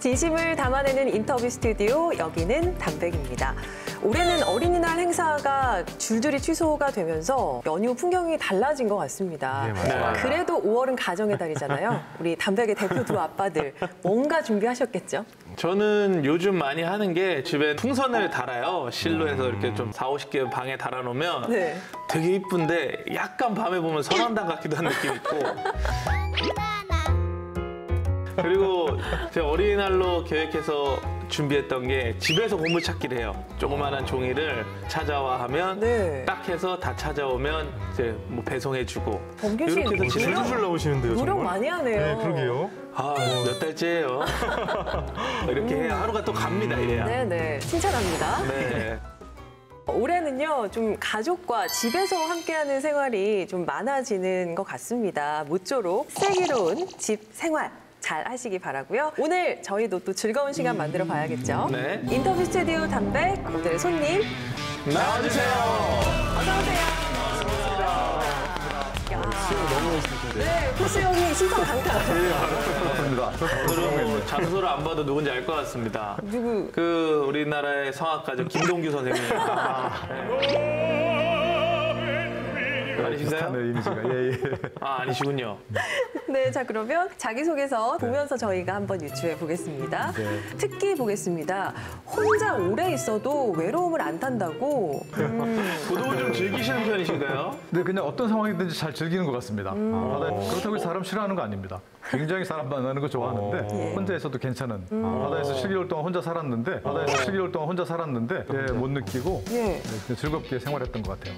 진심을 담아내는 인터뷰 스튜디오, 여기는 담백입니다. 올해는 어린이날 행사가 줄줄이 취소가 되면서 연휴 풍경이 달라진 것 같습니다. 네, 맞아요. 그래도 5월은 가정의 달이잖아요. 우리 담백의 대표 두 아빠들 뭔가 준비하셨겠죠? 저는 요즘 많이 하는 게 집에 풍선을 달아요. 실로해서 이렇게 좀 40, 50개 방에 달아놓으면 네. 되게 이쁜데 약간 밤에 보면 선한당 같기도 한 느낌이 있고. 그리고 제가 어린이날로 계획해서 준비했던 게 집에서 보물찾기를 해요. 조그마한 종이를 찾아와 하면 네. 딱 해서 다 찾아오면 이제 뭐 배송해주고. 범규 씨 이렇게 해서 집에서 줄줄 나오시는데요, 노력 정말? 많이 하네요. 네, 그러게요. 몇 달째예요. 이렇게 해야 하루가 또 갑니다, 이래야. 네네, 칭찬합니다. 네. 올해는요, 좀 가족과 집에서 함께하는 생활이 좀 많아지는 것 같습니다. 모쪼록 슬기로운 집 생활 잘 하시기 바라고요. 오늘 저희도 또 즐거운 시간 만들어 봐야겠죠. 네. 인터뷰 스튜디오 담백, 오늘의 손님 나와주세요. 어서 오세요. 네, 코스 형이 시선 강타. 오늘은 뭐 장소를 안 봐도 누군지 알 것 같습니다. 누구? 그 우리나라의 성악가죠, 김동규 선생님. 아니신가요? 비슷하네요, 이미지가. 예, 예. 아, 아니시군요. 네, 자 그러면 자기소개서 보면서 저희가 한번 유추해 보겠습니다. 네. 특기 보겠습니다. 혼자 오래 있어도 외로움을 안 탄다고. 고독을 좀 즐기시는 편이신가요? 네, 그냥 어떤 상황이든지 잘 즐기는 것 같습니다. 그렇다고 사람 싫어하는 거 아닙니다. 굉장히 사람 만나는 거 좋아하는데 혼자 있어도 괜찮은. 바다에서 7개월 동안 혼자 살았는데 예, 못 느끼고 예. 네, 그냥 즐겁게 생활했던 것 같아요.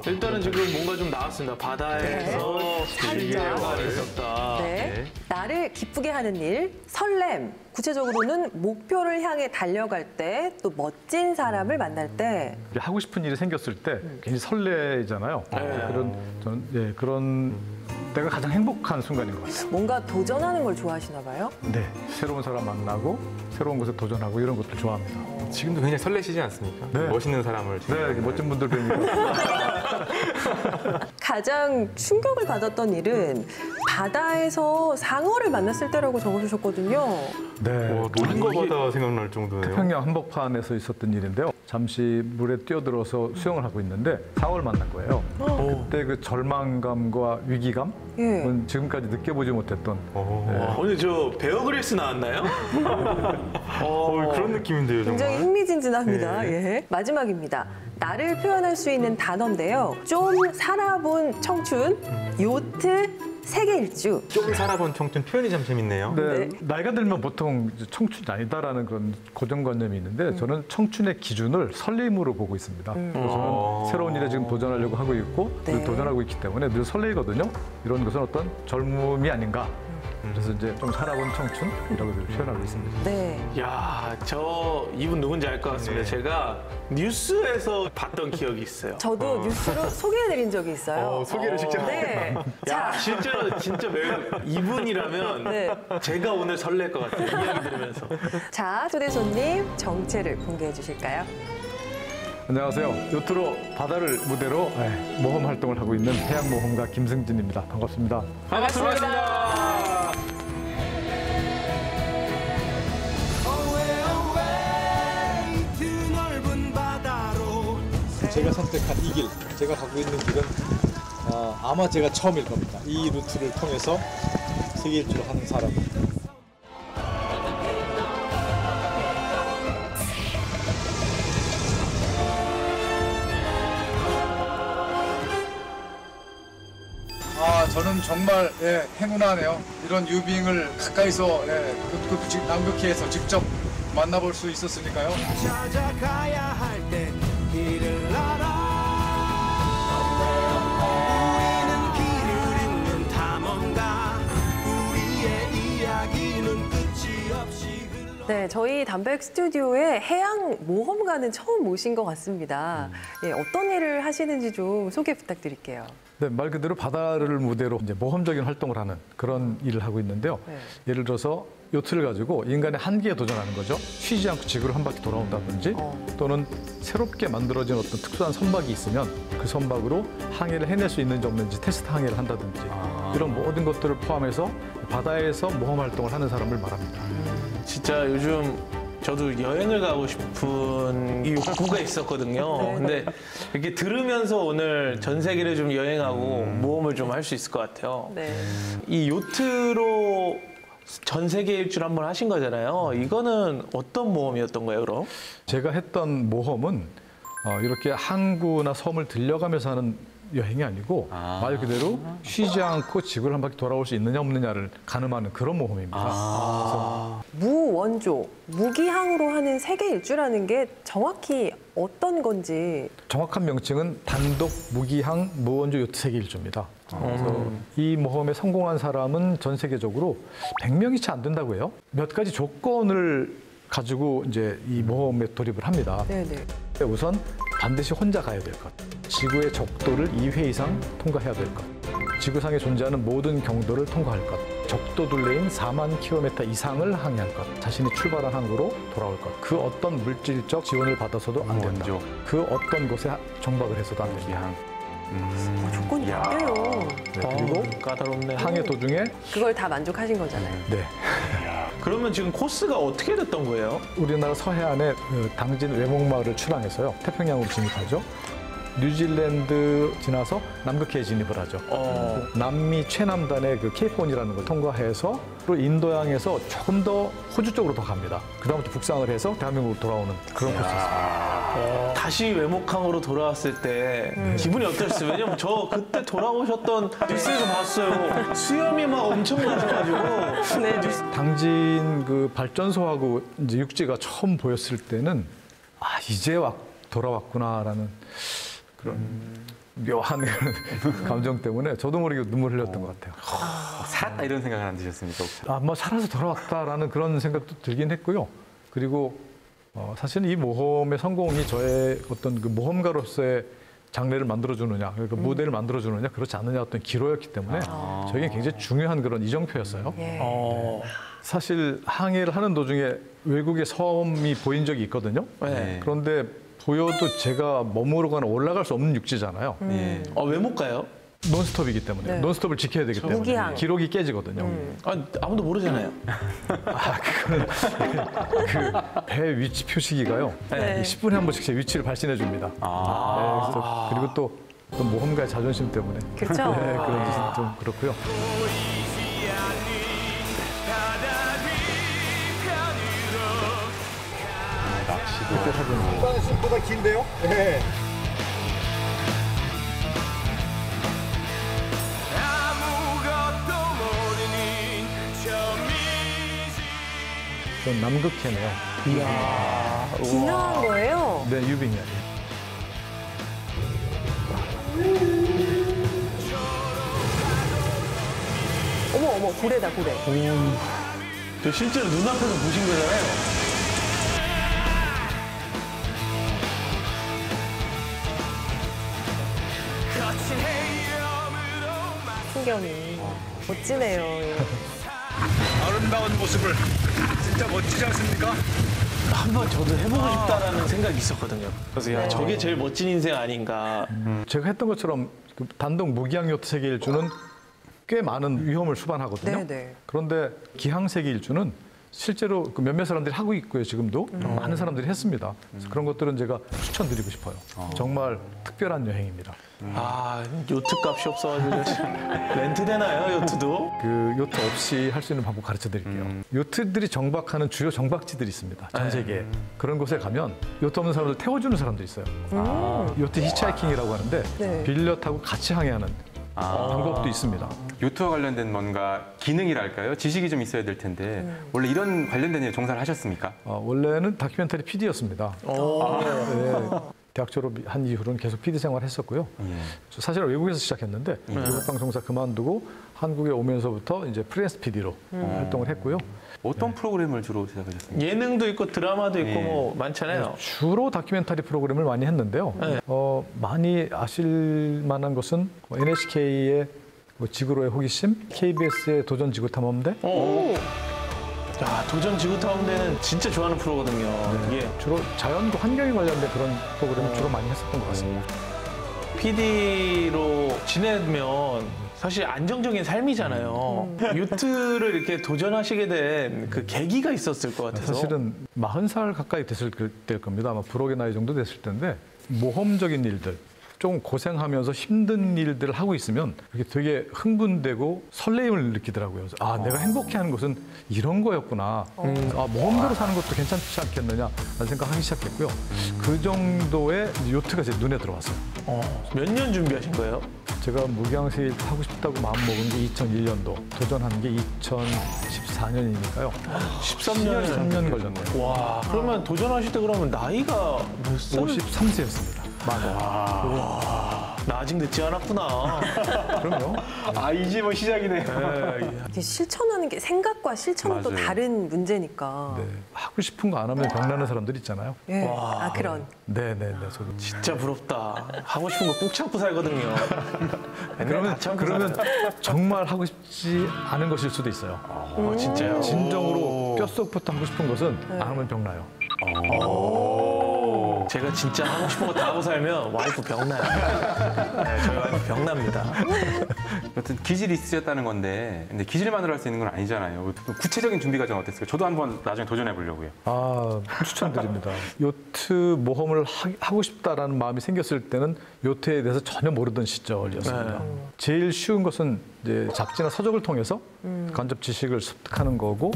일단은 지금 뭔가 좀 나왔습니다. 바다에서 실기가 있었다. 네. 나를 기쁘게 하는 일, 설렘. 구체적으로는 목표를 향해 달려갈 때, 또 멋진 사람을 만날 때. 하고 싶은 일이 생겼을 때 굉장히 설레잖아요. 그런 때가 가장 행복한 순간인 것 같아요. 뭔가 도전하는 걸 좋아하시나 봐요? 네, 새로운 사람 만나고 새로운 곳에 도전하고 이런 것도 좋아합니다. 지금도 굉장히 설레시지 않습니까? 네. 멋있는 사람을 네, 이렇게 멋진 분들 뵈니까. 가장 충격을 받았던 일은 바다에서 상어를 만났을 때라고 적어주셨거든요. 네, 한거바다 생각날 정도네요. 태평양 한복판에서 있었던 일인데요. 잠시 물에 뛰어들어서 수영을 하고 있는데 상어를 만난 거예요. 그때 그 절망감과 위기감, 예. 은 지금까지 느껴보지 못했던. 오늘 저 베어 그릴스 나왔나요? 그런 느낌인데요, 굉장히 정말. 흥미진진합니다. 예. 마지막입니다. 나를 표현할 수 있는 단어인데요. 좀 살아본 청춘, 요트, 세계 일주. 좀 살아본 청춘 표현이 참 재밌네요. 네, 네. 나이가 들면 보통 이제 청춘이 아니다라는 그런 고정관념이 있는데 저는 청춘의 기준을 설렘으로 보고 있습니다. 그래서 저는 새로운 일에 지금 도전하려고 하고 있고 네. 늘 도전하고 있기 때문에 늘 설레거든요. 이런 것은 어떤 젊음이 아닌가. 그래서 이제 좀 살아본 청춘이라고 표현하고 있습니다. 네. 야, 저 이분 누군지 알 것 같습니다. 제가 뉴스에서 봤던 기억이 있어요. 저도 뉴스로 소개해드린 적이 있어요. 소개를 직접. 네. 야, 실제로 진짜 이분이라면 네. 제가 오늘 설렐 것 같아요. 이야기 들으면서. 자, 초대 손님 정체를 공개해 주실까요? 안녕하세요. 요트로 바다를 무대로 모험 활동을 하고 있는 해양모험가 김승진입니다. 반갑습니다. 반갑습니다. 제가 선택한 이 길, 제가 가고 있는 길은 아마 제가 처음일 겁니다. 이 루트를 통해서 세계 일주를 하는 사람. 저는 정말 행운하네요. 이런 유빙을 가까이서 남극해에서 직접 만나볼 수 있었으니까요. 찾아가야 할 때 길을 알아. 우리는 길을 잇는 탐험가. 우리의 이야기는 끝이 없이 흘러. 네, 저희 담백 스튜디오에 해양 모험가는 처음 모신 것 같습니다. 예, 어떤 일을 하시는지 좀 소개 부탁드릴게요. 네, 말 그대로 바다를 무대로 이제 모험적인 활동을 하는 그런 일을 하고 있는데요. 네. 예를 들어서 요트를 가지고 인간의 한계에 도전하는 거죠. 쉬지 않고 지구를 한 바퀴 돌아온다든지 또는 새롭게 만들어진 어떤 특수한 선박이 있으면 그 선박으로 항해를 해낼 수 있는지 없는지 테스트 항해를 한다든지 이런 모든 것들을 포함해서 바다에서 모험 활동을 하는 사람을 말합니다. 진짜 요즘 저도 여행을 가고 싶은 이 욕구가 있었거든요. 근데 이렇게 들으면서 오늘 전 세계를 좀 여행하고 모험을 좀 할 수 있을 것 같아요. 네. 이 요트로 전 세계 일주를 한번 하신 거잖아요. 이거는 어떤 모험이었던 거예요, 그럼? 제가 했던 모험은 이렇게 항구나 섬을 들려가면서 하는 여행이 아니고 말 그대로 쉬지 않고 지구를 한 바퀴 돌아올 수 있느냐 없느냐를 가늠하는 그런 모험입니다. 무원조, 무기항으로 하는 세계 일주라는 게 정확히 어떤 건지. 정확한 명칭은 단독 무기항 무원조 요트 세계 일주입니다. 그래서 이 모험에 성공한 사람은 전 세계적으로 100명이 채 안 된다고 해요. 몇 가지 조건을 가지고 이제 이 모험에 돌입을 합니다. 네네. 우선 반드시 혼자 가야 될 것. 지구의 적도를 2회 이상 통과해야 될 것. 지구상에 존재하는 모든 경도를 통과할 것. 적도 둘레인 4만 킬로미터 이상을 항해할 것. 자신이 출발한 항구로 돌아올 것. 그 어떤 물질적 지원을 받아서도 안 된다. 그 어떤 곳에 정박을 해서도 안 된다. 조건이 바뀌어요. 네, 그리고 까다롭네. 항해 도중에 그걸 다 만족하신 거잖아요. 네, 그러면 지금 코스가 어떻게 됐던 거예요? 우리나라 서해안에 당진 외목마을을 출항해서요. 태평양으로 진입하죠. 뉴질랜드 지나서 남극해에 진입을 하죠. 남미 최남단의 그 케이프온이라는 걸 통과해서 또 인도양에서 조금 더 호주 쪽으로 더 갑니다. 그다음부터 북상을 해서 대한민국으로 돌아오는 그런 코스였습니다. 다시 외목항으로 돌아왔을 때 기분이 어떠셨어요? 왜냐면 저 그때 돌아오셨던 뉴스에서 봤어요. 수염이 막 엄청 나셔가지고. 네. 당진 그 발전소하고 이제 육지가 처음 보였을 때는 이제 돌아왔구나라는 그런 묘한 그런 감정 때문에 저도 모르게 눈물 흘렸던 것 같아요. 살았다 이런 생각은 안 드셨습니까? 혹시? 뭐 살아서 돌아왔다라는 그런 생각도 들긴 했고요. 그리고 사실은 이 모험의 성공이 저의 어떤 그 모험가로서의 장래를 만들어주느냐, 그러니까 모델을 만들어주느냐, 그렇지 않느냐 어떤 기로였기 때문에 저에게 굉장히 중요한 그런 이정표였어요. 사실 항해를 하는 도중에 외국의 섬이 보인 적이 있거든요. 네. 그런데 보여도 제가 머무르거나 올라갈 수 없는 육지잖아요. 왜 못 가요? 논스톱이기 때문에 네. 논스톱을 지켜야 되기 때문에 무기항. 기록이 깨지거든요. 아무도 모르잖아요. 그거는 그 배 위치 표시기가요. 네. 10분에 한 번씩 제 위치를 발신해 줍니다. 네, 그래서 그리고 또 어떤 모험가의 자존심 때문에 그렇죠. 네, 그런지 좀 그렇고요. 일단은 숲보다 긴데요? 네. 아무것도 모르는 저 미지 전 남극해네요. 진화한 거예요? 네, 유빙이에요. 어머, 고래다, 고래. 저 실제로 눈앞에서 보신 거잖아요. 거친 헤엄으로 풍경이. 멋지네요. 예. 아름다운 모습을 진짜 멋지지 않습니까? 한번 저도 해보고 싶다라는 생각이 있었거든요. 그래서 야, 저게 제일 멋진 인생 아닌가. 제가 했던 것처럼 그 단독 무기항 요트 세계 일주는 꽤 많은 위험을 수반하거든요. 네네. 그런데 기항 세계 일주는 실제로 그 몇몇 사람들이 하고 있고요. 지금도 많은 사람들이 했습니다. 그래서 그런 것들은 제가 추천드리고 싶어요. 정말 특별한 여행입니다. 요트 값이 없어가지고 렌트 되나요, 요트도? 그 요트 없이 할 수 있는 방법 가르쳐 드릴게요. 요트들이 정박하는 주요 정박지들이 있습니다. 전 세계에. 그런 곳에 가면 요트 없는 사람들 태워주는 사람들이 있어요. 요트 히치하이킹이라고 하는데 네. 빌려 타고 같이 항해하는 방법도 있습니다. 요트와 관련된 뭔가 기능이랄까요? 지식이 좀 있어야 될 텐데 원래 이런 관련된 일 종사를 하셨습니까? 원래는 다큐멘터리 PD였습니다. 네. 대학 졸업한 이후로는 계속 PD 생활을 했었고요. 사실은 외국에서 시작했는데 외국 방송사 그만두고 한국에 오면서부터 이제 프리랜서 PD로 활동을 했고요. 어떤 프로그램을 주로 제작하셨습니까? 예능도 있고 드라마도 있고 네. 뭐 많잖아요. 주로 다큐멘터리 프로그램을 많이 했는데요. 네. 많이 아실 만한 것은 NHK의 지구로의 호기심, KBS의 도전 지구탐험대, 야, 도전 지구탐험대는 진짜 좋아하는 프로거든요. 이게 주로 자연과 환경에 관련된 그런 프로그램을 주로 많이 했었던 것 같습니다. PD로 지내면 사실 안정적인 삶이잖아요. 유튜를 이렇게 도전하시게 된 그 계기가 있었을 것 같아서. 사실은 40살 가까이 됐을 때일 겁니다. 아마 불혹의 나이 정도 됐을 텐데 모험적인 일들, 좀 고생하면서 힘든 일들을 하고 있으면 이렇게 되게 흥분되고 설레임을 느끼더라고요. 그래서 내가 행복해하는 것은 이런 거였구나. 모험대로 사는 것도 괜찮지 않겠느냐 라는 생각하기 시작했고요. 그 정도의 요트가 제 눈에 들어왔어요. 몇 년 준비하신 거예요? 제가 무경세일 타고 싶다고 마음먹은 게 2001년도, 도전한 게 2014년이니까요. 13년 걸렸네요. 와, 그러면 도전하실 때 그러면 나이가 몇 살? 53세였습니다. 와, 나 아직 늦지 않았구나. 그럼요. 이제 뭐 시작이네요. 이게 실천하는 게 생각과 실천은 또 맞아요. 다른 문제니까. 네. 하고 싶은 거 안 하면 병나는 사람들 있잖아요. 예. 그런. 네네네. 저도 진짜 부럽다. 하고 싶은 거 꾹 참고 살거든요. 그러면 정말 하고 싶지 않은 것일 수도 있어요. 진짜요? 진정으로 뼛속부터 하고 싶은 것은 안 하면 병나요. 제가 진짜 하고 싶은 거 다 하고 살면 와이프 병나요. 네, 저희 와이프 병납니다. 여튼 기질이 있으셨다는 건데, 근데 기질만으로 할 수 있는 건 아니잖아요. 구체적인 준비 과정 어땠어요? 저도 한번 나중에 도전해 보려고요. 추천드립니다. 요트 모험을 하고 싶다라는 마음이 생겼을 때는 요트에 대해서 전혀 모르던 시절이었습니다. 제일 쉬운 것은 이제 잡지나 서적을 통해서 간접 지식을 습득하는 거고,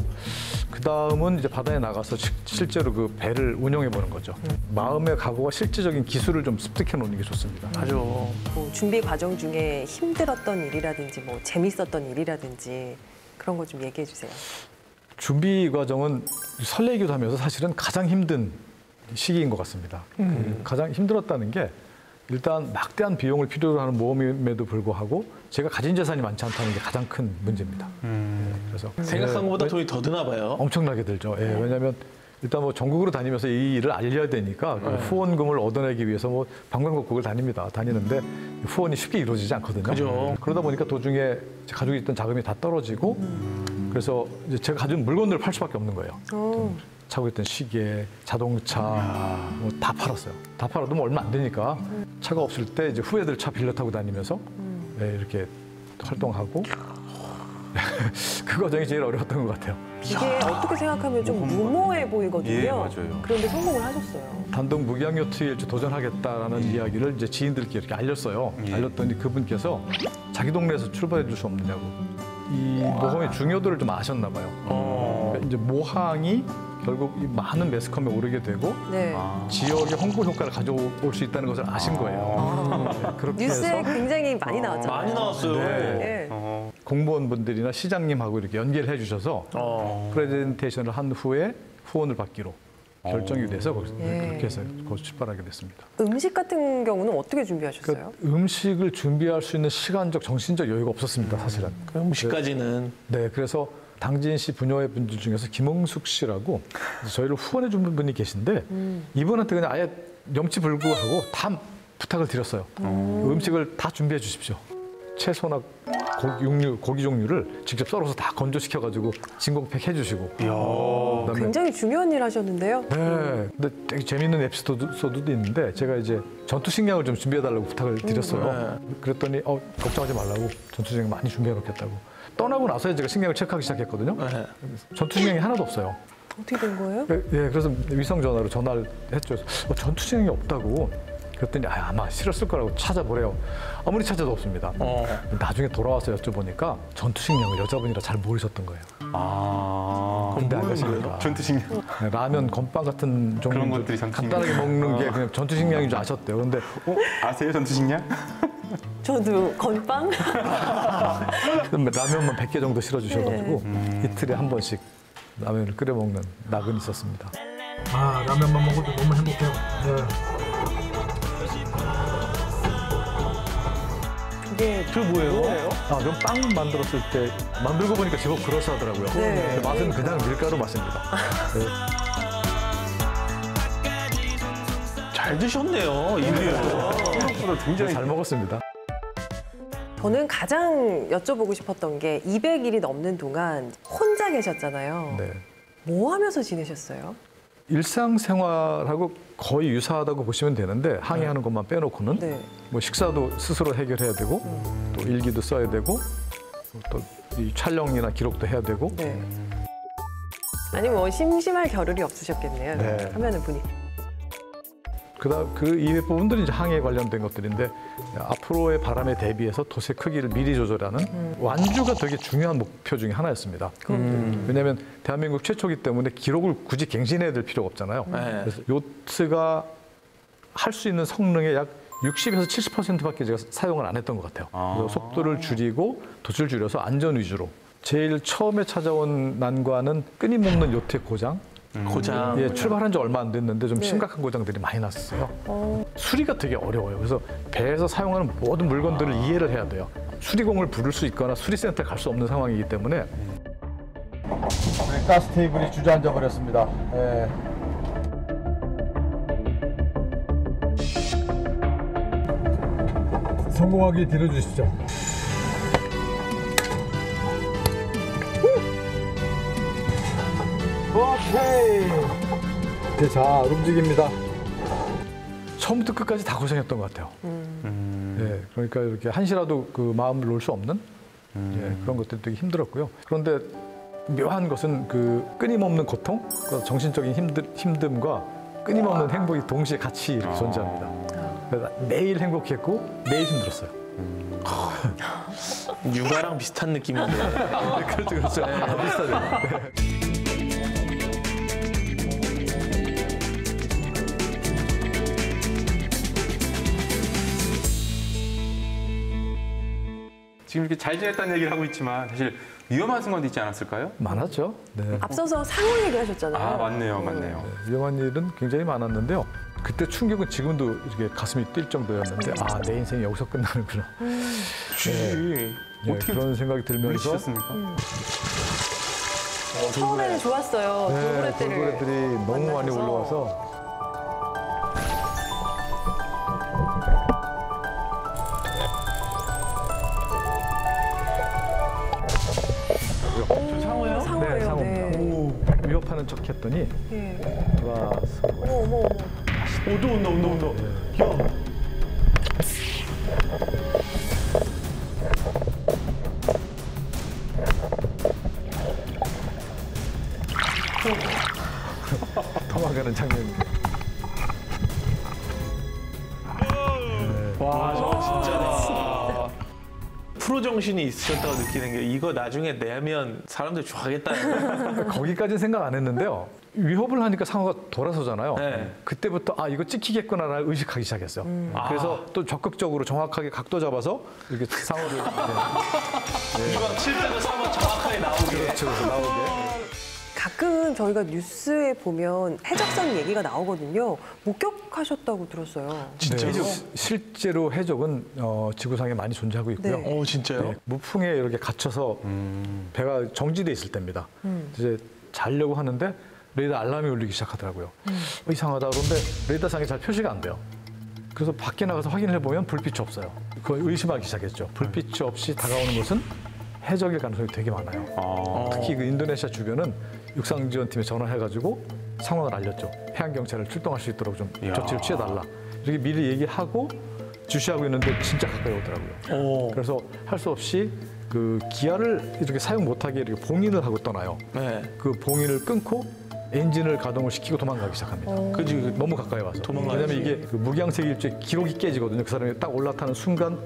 그 다음은 이제 바다에 나가서 실제로 그 배를 운영해 보는 거죠. 마음의 각오와 실제적인 기술을 좀 습득해 놓는 게 좋습니다. 아주 뭐 준비 과정 중에 힘들었던 일이라든지 뭐 재밌었던 일이라든지 그런 거 좀 얘기해 주세요. 준비 과정은 설레기도 하면서 사실은 가장 힘든 시기인 것 같습니다. 가장 힘들었다는 게 일단 막대한 비용을 필요로 하는 모험임에도 불구하고 제가 가진 재산이 많지 않다는 게 가장 큰 문제입니다. 그래서 생각한 것보다 돈이 더 드나 봐요. 엄청나게 들죠. 왜냐하면 일단 뭐 전국으로 다니면서 이 일을 알려야 되니까 그 후원금을 얻어내기 위해서 뭐 방방곡곡을 다니는데 후원이 쉽게 이루어지지 않거든요. 그죠. 그러다 보니까 도중에 가지고 있던 자금이 다 떨어지고 그래서 이제 제가 가진 물건들을 팔 수밖에 없는 거예요. 차고 있던 시계, 자동차 뭐 다 팔았어요. 다 팔아도 뭐 얼마 안 되니까 차가 없을 때 이제 후배들 차 빌려 타고 다니면서 이렇게 활동하고 그 과정이 제일 어려웠던 것 같아요. 이게 어떻게 생각하면 좀 무모해 보이거든요. 예, 맞아요. 그런데 성공을 하셨어요. 단독 무기한 요트에 도전하겠다라는 이야기를 이제 지인들끼리 이렇게 알렸어요. 알렸더니 그분께서 자기 동네에서 출발해 줄 수 없느냐고. 이 모험의 중요도를 좀 아셨나 봐요. 그러니까 이제 모항이 결국 이 많은 매스컴에 오르게 되고 네. 지역의 홍보 효과를 가져올 수 있다는 것을 아신 거예요. 그렇게 뉴스에 해서 굉장히 많이 나왔잖아요. 많이 나왔어요. 네. 공무원분들이나 시장님하고 이렇게 연계를 해주셔서 프레젠테이션을 한 후에 후원을 받기로 결정이 돼서 그렇게 해서 거기서 출발하게 됐습니다. 음식 같은 경우는 어떻게 준비하셨어요? 그러니까 음식을 준비할 수 있는 시간적, 정신적 여유가 없었습니다, 사실은. 그 음식까지는. 네, 그래서 당진 씨 분야의 분들 중에서 김홍숙 씨라고 저희를 후원해 준 분이 계신데 이분한테 그냥 아예 염치불구하고 다 부탁을 드렸어요. 음식을 다 준비해 주십시오. 채소나 고기 종류를 직접 썰어서 다 건조시켜가지고 진공팩 해주시고. 그다음에 굉장히 중요한 일 하셨는데요. 네, 근데 되게 재밌는 에피소드도 있는데 제가 이제 전투 식량을 좀 준비해달라고 부탁을 드렸어요. 그랬더니 걱정하지 말라고 전투 식량 많이 준비해놓겠다고. 떠나고 나서야 제가 식량을 체크하기 시작했거든요. 전투 식량이 하나도 없어요. 어떻게 된 거예요? 그래서 위성 전화로 전화를 했죠. 전투 식량이 없다고. 그랬더니 아마 싫었을 거라고 찾아보래요. 아무리 찾아도 없습니다. 나중에 돌아와서 여쭤보니까 전투 식량을 여자분이라 잘 모르셨던 거예요. 근데 아가씨가 전투 식량. 라면, 건빵 같은 종류 그런 것들이 전투 식량. 간단하게 먹는 게 그냥 전투 식량인 줄 아셨대요. 근데 아세요, 전투 식량? 저도 건빵? 라면만 100개 정도 실어주셔가지고 이틀에 한 번씩 라면을 끓여 먹는 낙은 있었습니다. 라면만 먹어도 너무 행복해요. 그게 그 뭐예요? 아, 그럼 빵 만들었을 때 만들고 보니까 제법 그럴싸하더라고요. 네. 근데 맛은 그냥 밀가루 맛입니다. 네. 잘 드셨네요. 이거요. 생각보다 굉장히 잘 먹었습니다. 저는 가장 여쭤보고 싶었던 게 200일이 넘는 동안 혼자 계셨잖아요. 네. 뭐 하면서 지내셨어요? 일상생활하고 거의 유사하다고 보시면 되는데 항해하는 것만 빼놓고는 네. 뭐 식사도 스스로 해결해야 되고 또 일기도 써야 되고 또 이 촬영이나 기록도 해야 되고 네. 아니 뭐 심심할 겨를이 없으셨겠네요. 네. 화면을 보니. 그 이외 부분들이 이제 항해에 관련된 것들인데 앞으로의 바람에 대비해서 돛의 크기를 미리 조절하는 완주가 되게 중요한 목표 중에 하나였습니다. 왜냐하면 대한민국 최초이기 때문에 기록을 굳이 갱신해야 될 필요가 없잖아요. 네. 그래서 요트가 할 수 있는 성능의 약 60에서 70%밖에 제가 사용을 안 했던 것 같아요. 그래서 속도를 줄이고 돛을 줄여서 안전 위주로. 제일 처음에 찾아온 난관은 끊임없는 요트의 고장. 고장. 예, 출발한 지 얼마 안 됐는데 좀 네. 심각한 고장들이 많이 났어요. 수리가 되게 어려워요. 그래서 배에서 사용하는 모든 물건들을 이해를 해야 돼요. 수리공을 부를 수 있거나 수리센터에 갈 수 없는 상황이기 때문에. 가스 테이블이 주저앉아 버렸습니다. 예. 성공하게 들어주시죠. 오케이. 이제 잘 움직입니다. 처음부터 끝까지 다 고생했던 것 같아요. 예, 그러니까 이렇게 한시라도 그 마음을 놓을 수 없는 예, 그런 것들이 되게 힘들었고요. 그런데 묘한 것은 그 끊임없는 고통, 그 정신적인 힘듦과 끊임없는 행복이 동시에 같이 이렇게 존재합니다. 그래서 매일 행복했고 매일 힘들었어요. 육아랑 비슷한 느낌인데. 그렇죠, 그렇죠. 아, 비슷하네요. 지금 이렇게 잘 지냈다는 얘기를 하고 있지만 사실 위험한 순간도 있지 않았을까요? 많았죠. 네. 앞서서 상호 얘기하셨잖아요. 아 맞네요, 맞네요. 위험한 일은 굉장히 많았는데요. 그때 충격은 지금도 이렇게 가슴이 뛸 정도였는데 아, 내 인생이 여기서 끝나는구나. 예, 그런 생각이 들면서 물리치셨습니까? 처음에는 좋았어요. 돌고래떼를 돌고래들이 너무 많이 만나셔서. 올라와서 상어요? 상어예요. 네, 상어. 네. 위협하는 척했더니 네. 돌아서 어머. 온다. 야. 도망가는 장면이. 프로 정신이 있으셨다고 느끼는 게 이거 나중에 내면 사람들 좋아하겠다. 거기까지는 생각 안 했는데요. 위협을 하니까 상어가 돌아서잖아요. 네. 그때부터 아, 이거 찍히겠구나라는 의식하기 시작했어요. 그래서 또 적극적으로 정확하게 각도 잡아서 이렇게 상어를 이왕 칠 때도 한번 정확하게 나오게. 그렇죠, 나오게. 가끔 저희가 뉴스에 보면 해적선 얘기가 나오거든요. 목격하셨다고 들었어요. 진짜로? 네, 실제로 해적은 지구상에 많이 존재하고 있고요. 네. 진짜요? 네, 무풍에 이렇게 갇혀서 배가 정지돼 있을 때입니다. 이제 자려고 하는데 레이더 알람이 울리기 시작하더라고요. 이상하다. 그런데 레이더상에 잘 표시가 안 돼요. 그래서 밖에 나가서 확인을 해보면 불빛이 없어요. 그걸 의심하기 시작했죠. 불빛이 없이 다가오는 것은 해적일 가능성이 되게 많아요. 특히 그 인도네시아 주변은 육상지원팀에 전화해가지고 상황을 알렸죠. 해양경찰을 출동할 수 있도록 좀 조치를 취해달라. 이렇게 미리 얘기하고 주시하고 있는데 진짜 가까이 오더라고요. 그래서 할 수 없이 그 기아를 이렇게 사용 못하게 이렇게 봉인을 하고 떠나요. 네. 그 봉인을 끊고 엔진을 가동을 시키고 도망가기 시작합니다. 그지. 너무 가까이 와서. 도망가야지. 왜냐면 이게 그 무기항색 일주의 기록이 깨지거든요. 그 사람이 딱 올라타는 순간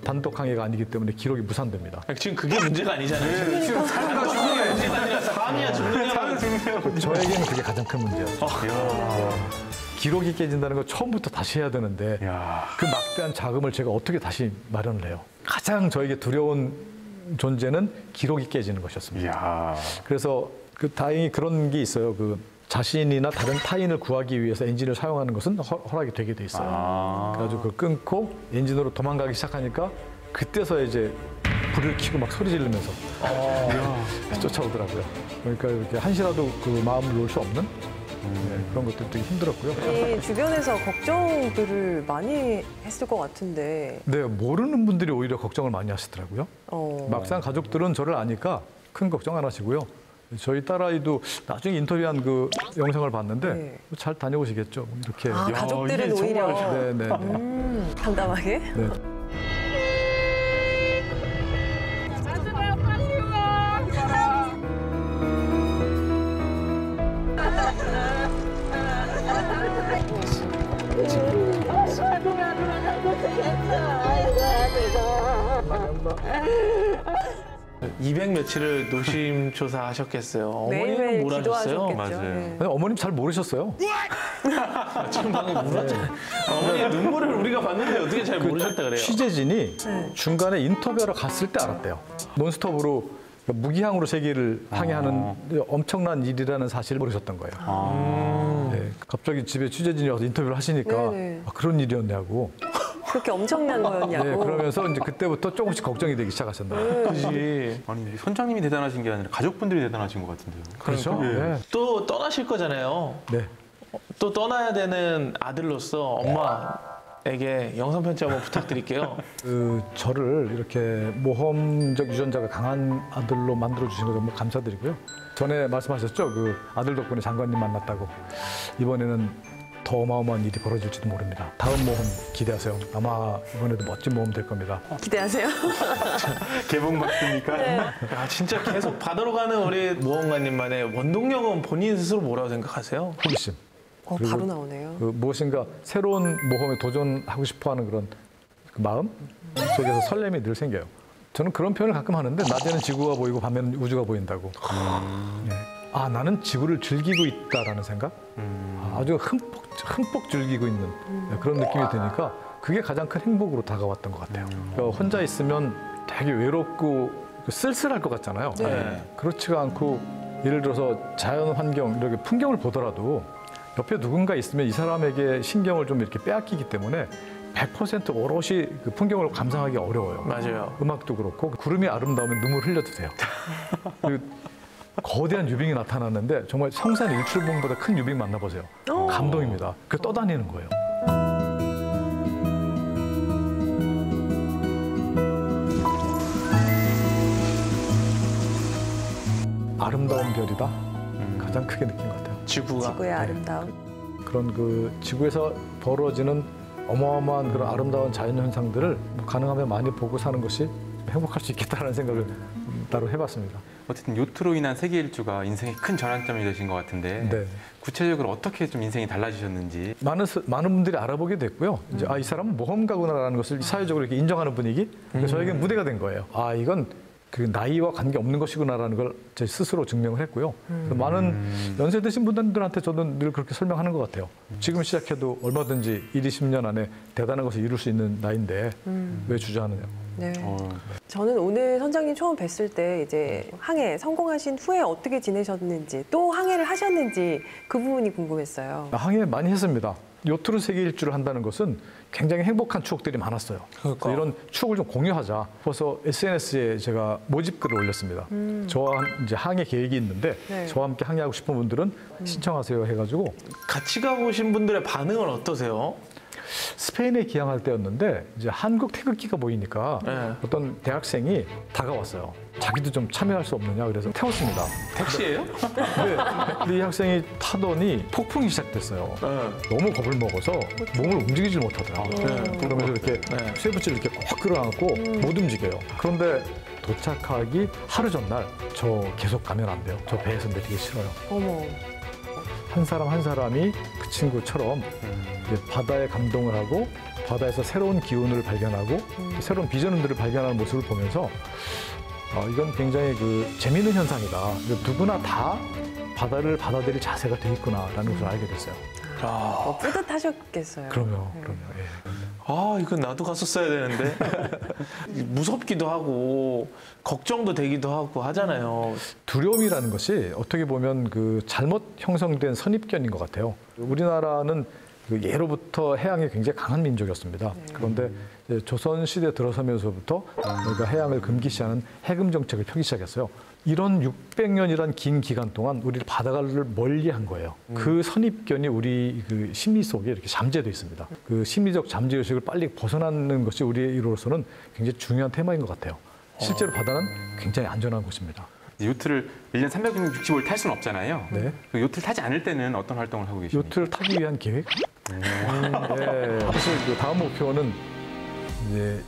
단독 항해가 아니기 때문에 기록이 무산됩니다. 지금 그게 문제가 아니잖아요. 지금 사람가 죽는 게 문제가 아니라 사람이야 죽느냐고. 저에게는 그게 가장 큰 문제였죠. 기록이 깨진다는 걸 처음부터 다시 해야 되는데 그 막대한 자금을 제가 어떻게 다시 마련을 해요. 가장 저에게 두려운 존재는 기록이 깨지는 것이었습니다. 그래서 그 다행히 그런 게 있어요. 그 자신이나 다른 타인을 구하기 위해서 엔진을 사용하는 것은 허락이 되게 돼 있어요. 그래가지고 그걸 끊고 엔진으로 도망가기 시작하니까 그때서 이제 불을 켜고 막 소리 지르면서 쫓아오더라고요. 그러니까 이렇게 한시라도 그 마음을 놓을 수 없는 그런 것들도 되게 힘들었고요. 이 주변에서 걱정들을 많이 했을 것 같은데. 네, 모르는 분들이 오히려 걱정을 많이 하시더라고요. 막상 가족들은 저를 아니까 큰 걱정 안 하시고요. 저희 딸아이도 나중에 인터뷰한 그 영상을 봤는데 네. 잘 다녀오시겠죠. 이렇게. 가족들은 이게 오히려 정말 네, 네. 당당하게. 네. 아들아 빨리 와. 아들아 잘못했어. 아이고 아들아. 200 며칠을 노심초사 하셨겠어요. 어머니는 매일매일 뭘 하셨어요? 기도하셨겠죠. 맞아요. 네. 아니, 어머님 잘 모르셨어요. 지금 방금 울었잖아요. 어머니의 눈물을 우리가 봤는데 어떻게 잘 모르셨다 그래요? 취재진이 중간에 인터뷰하러 갔을 때 알았대요. 논스톱으로 무기항으로 세계를 항해하는 엄청난 일이라는 사실을 모르셨던 거예요. 네, 갑자기 집에 취재진이 와서 인터뷰를 하시니까 네네. 아, 그런 일이었냐고. 그렇게 엄청난 거였냐고. 네, 그러면서 이제 그때부터 조금씩 걱정이 되기 시작하셨나요. 그지. 아니 선장님이 대단하신 게 아니라 가족분들이 대단하신 것 같은데요. 그렇죠. 네. 또 떠나실 거잖아요. 네. 또 떠나야 되는 아들로서 엄마에게 영상 편지 한번 부탁드릴게요. 저를 이렇게 모험적 유전자가 강한 아들로 만들어 주신 거 정말 감사드리고요. 전에 말씀하셨죠. 그 아들 덕분에 장관님 만났다고. 이번에는 더 어마어마한 일이 벌어질지도 모릅니다. 다음 모험 기대하세요. 아마 이번에도 멋진 모험 될 겁니다. 기대하세요. 개봉 맞습니까? 야, 진짜 계속 바다로 가는 우리 모험가님만의 원동력은 본인 스스로 뭐라고 생각하세요? 호기심. 바로 나오네요. 그 무엇인가 새로운 모험에 도전하고 싶어하는 그런 그 마음 속에서 설렘이 늘 생겨요. 저는 그런 표현을 가끔 하는데 낮에는 지구가 보이고 밤에는 우주가 보인다고. 네. 아 나는 지구를 즐기고 있다라는 생각. 아주 흠뻑 즐기고 있는 그런 느낌이 드니까 그게 가장 큰 행복으로 다가왔던 것 같아요. 그러니까 혼자 있으면 되게 외롭고 쓸쓸할 것 같잖아요. 네. 그렇지가 않고 예를 들어서 자연 환경 이렇게 풍경을 보더라도 옆에 누군가 있으면 이 사람에게 신경을 좀 이렇게 빼앗기기 때문에 100% 오롯이 그 풍경을 감상하기 어려워요. 맞아요. 음악도 그렇고 구름이 아름다우면 눈물 흘려도 돼요. 그리고 거대한 유빙이 나타났는데 정말 성산 일출봉보다 큰 유빙 만나보세요. 감동입니다. 그 떠다니는 거예요. 아름다운 별이다. 가장 크게 느낀 것 같아요. 지구가. 지구의 아름다움. 그런 그 지구에서 벌어지는 어마어마한 그런 아름다운 자연 현상들을 가능하면 많이 보고 사는 것이 행복할 수 있겠다는 생각을 따로 해봤습니다. 어쨌든 요트로 인한 세계 일주가 인생의 큰 전환점이 되신 것 같은데 네. 구체적으로 어떻게 좀 인생이 달라지셨는지. 많은 분들이 알아보게 됐고요. 이제 이 사람은 모험가구나라는 것을 사회적으로 이렇게 인정하는 분위기. 저에게 무대가 된 거예요. 이건 그 나이와 관계 없는 것이구나라는 걸 제 스스로 증명을 했고요. 많은 연세 드신 분들한테 저는 늘 그렇게 설명하는 것 같아요. 지금 시작해도 얼마든지 1, 20년 안에 대단한 것을 이룰 수 있는 나이인데 왜 주저하느냐. 네. 저는 오늘 선장님 처음 뵀을 때 이제 항해 성공하신 후에 어떻게 지내셨는지 또 항해를 하셨는지 그 부분이 궁금했어요. 항해 많이 했습니다. 요트로 세계 일주를 한다는 것은 굉장히 행복한 추억들이 많았어요. 그러니까. 그래서 이런 추억을 좀 공유하자. 그래서 SNS에 제가 모집글을 올렸습니다. 저와 이제 항해 계획이 있는데 네. 저와 함께 항해하고 싶은 분들은 신청하세요 해가지고 같이 가보신 분들의 반응은 어떠세요? 스페인에 기항할 때였는데 이제 한국 태극기가 보이니까 네. 어떤 대학생이 다가왔어요. 자기도 좀 참여할 수 없느냐 그래서 태웠습니다. 택시예요? 근데 이 학생이 타더니 폭풍이 시작됐어요. 너무 겁을 먹어서 몸을 움직이질 못하더라고요. 그러면서 이렇게 네. 쇠붙이를 이렇게 꽉 끌어안고 못 움직여요. 그런데 도착하기 하루 전날 저 계속 가면 안 돼요. 저 배에서 내리기 싫어요. 어머. 한 사람 한 사람이 그 친구처럼 이제 바다에 감동을 하고 바다에서 새로운 기운을 발견하고 또 새로운 비전들을 발견하는 모습을 보면서 이건 굉장히 그 재미있는 현상이다. 누구나 다 바다를 받아들일 자세가 돼 있구나라는 것을 알게 됐어요. 뿌듯하셨겠어요. 그럼요. 네. 예. 이건 나도 갔었어야 되는데. 무섭기도 하고, 걱정도 되기도 하고 하잖아요. 두려움이라는 것이 어떻게 보면 그 잘못 형성된 선입견인 것 같아요. 우리나라는 그 예로부터 해양에 굉장히 강한 민족이었습니다. 그런데 이제 조선 시대 들어서면서부터 우리가 해양을 금기시하는 해금 정책을 펴기 시작했어요. 이런 600년이란 긴 기간 동안 우리를 바다를 멀리한 거예요. 그 선입견이 우리 그 심리 속에 이렇게 잠재되어 있습니다. 그 심리적 잠재 의식을 빨리 벗어나는 것이 우리로서는 굉장히 중요한 테마인 것 같아요. 실제로 바다는 굉장히 안전한 곳입니다. 요트를 1년 365일 탈 수는 없잖아요. 네. 그 요트를 타지 않을 때는 어떤 활동을 하고 계십니까? 요트를 타기 위한 계획? 예, 사실 그 다음 목표는 이제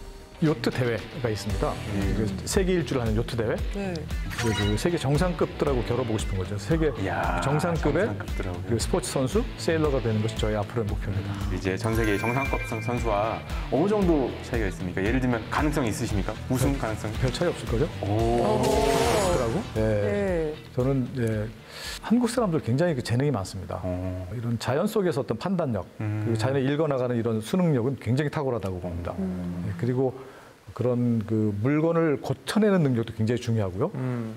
요트 대회가 있습니다. 그 세계 일주를 하는 요트 대회. 네. 그 세계 정상급들하고 겨뤄보고 싶은 거죠. 세계 이야, 정상급의 정상급들하고요. 그 스포츠 선수, 세일러가 되는 것이 저희 앞으로의 목표입니다. 이제 전 세계 정상급 선수와 어느 정도 차이가 있습니까? 예를 들면 가능성이 있으십니까? 우승 가능성? 별 차이 없을 거죠? 오. 더라고? 예. 네. 저는 한국 사람들 굉장히 그 재능이 많습니다. 이런 자연 속에서 어떤 판단력, 그리고 자연에 읽어나가는 이런 수능력은 굉장히 탁월하다고 봅니다. 예, 그리고 그런 그 물건을 고쳐내는 능력도 굉장히 중요하고요.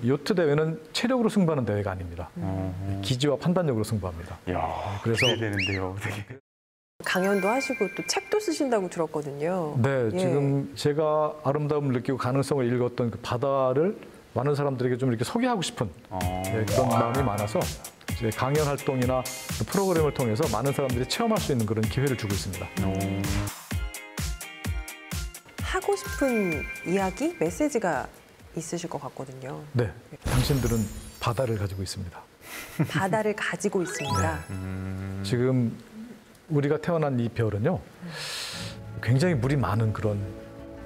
요트 대회는 체력으로 승부하는 대회가 아닙니다. 기지와 판단력으로 승부합니다. 야, 그래서- 기대되는데요. 되게. 강연도 하시고 또 책도 쓰신다고 들었거든요. 네, 예. 지금 제가 아름다움을 느끼고 가능성을 읽었던 그 바다를 많은 사람들에게 좀 이렇게 소개하고 싶은 그런 마음이 많아서 이제 강연 활동이나 프로그램을 통해서 많은 사람들이 체험할 수 있는 그런 기회를 주고 있습니다. 하고 싶은 이야기, 메시지가 있으실 것 같거든요. 네, 당신들은 바다를 가지고 있습니다. 바다를 가지고 있습니다. 지금 우리가 태어난 이 별은요, 굉장히 물이 많은 그런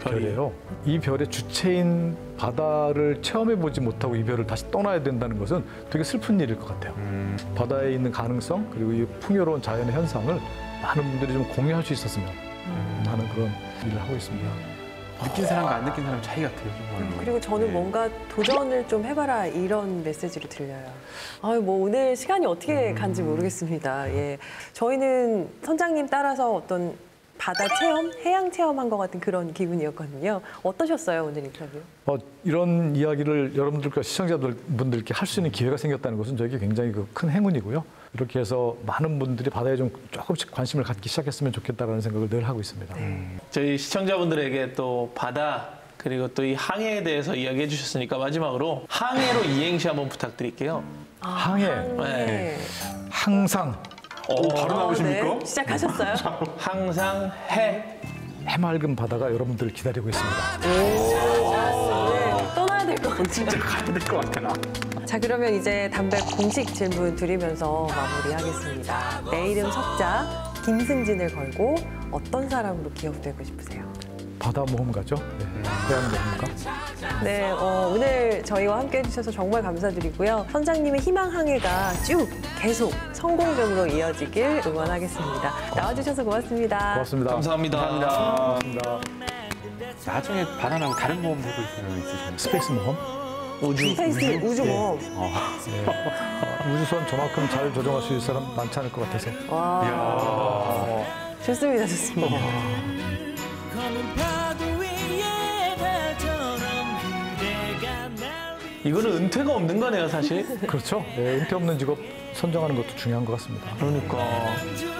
별이에요. 이 별의 주체인 바다를 체험해보지 못하고 이 별을 다시 떠나야 된다는 것은 되게 슬픈 일일 것 같아요. 바다에 있는 가능성, 그리고 이 풍요로운 자연의 현상을 많은 분들이 좀 공유할 수 있었으면 하는 그런 일을 하고 있습니다. 느낀 사람과 안 느낀 사람 차이 같아요, 정말로. 그리고 저는 네. 뭔가 도전을 좀 해봐라 이런 메시지로 들려요. 아유, 뭐 오늘 시간이 어떻게 간지 모르겠습니다. 예, 저희는 선장님 따라서 어떤 바다 체험, 해양 체험한 것 같은 그런 기분이었거든요. 어떠셨어요, 오늘 인터뷰? 이런 이야기를 여러분들과 시청자분들께 할 수 있는 기회가 생겼다는 것은 저에게 굉장히 큰 행운이고요. 이렇게 해서 많은 분들이 바다에 좀 조금씩 관심을 갖기 시작했으면 좋겠다라는 생각을 늘 하고 있습니다. 저희 시청자분들에게 또 바다 그리고 또 이 항해에 대해서 이야기해 주셨으니까 마지막으로 항해로 이행시 한번 부탁드릴게요. 항해, 네. 항상 바로 나오십니까? 네, 시작하셨어요? 항상 해맑은 바다가 여러분들을 기다리고 있습니다. 네, 떠나야 될 것 같아요. 진짜 가야 될 것 같아, 나. 자, 그러면 이제 담배 공식 질문 드리면서 마무리하겠습니다. 내 이름 석자 김승진을 걸고 어떤 사람으로 기억되고 싶으세요? 바다 모험가죠? 네. 해양 모험가. 네, 오늘 저희와 함께 해주셔서 정말 감사드리고요. 선장님의 희망 항해가 쭉 계속 성공적으로 이어지길 응원하겠습니다. 나와주셔서 고맙습니다. 고맙습니다. 감사합니다. 고맙습니다. 나중에 바다 나고 다른 모험 해볼 생각 있으십니까? 스페이스 모험? 스페이스 우주모험. 우주선 저만큼 잘 조종할 수 있는 사람 많지 않을 것 같아서. 와, 좋습니다, 좋습니다. 이거는 은퇴가 없는 거네요, 사실. 그렇죠. 네, 은퇴 없는 직업 선정하는 것도 중요한 것 같습니다. 그러니까. 주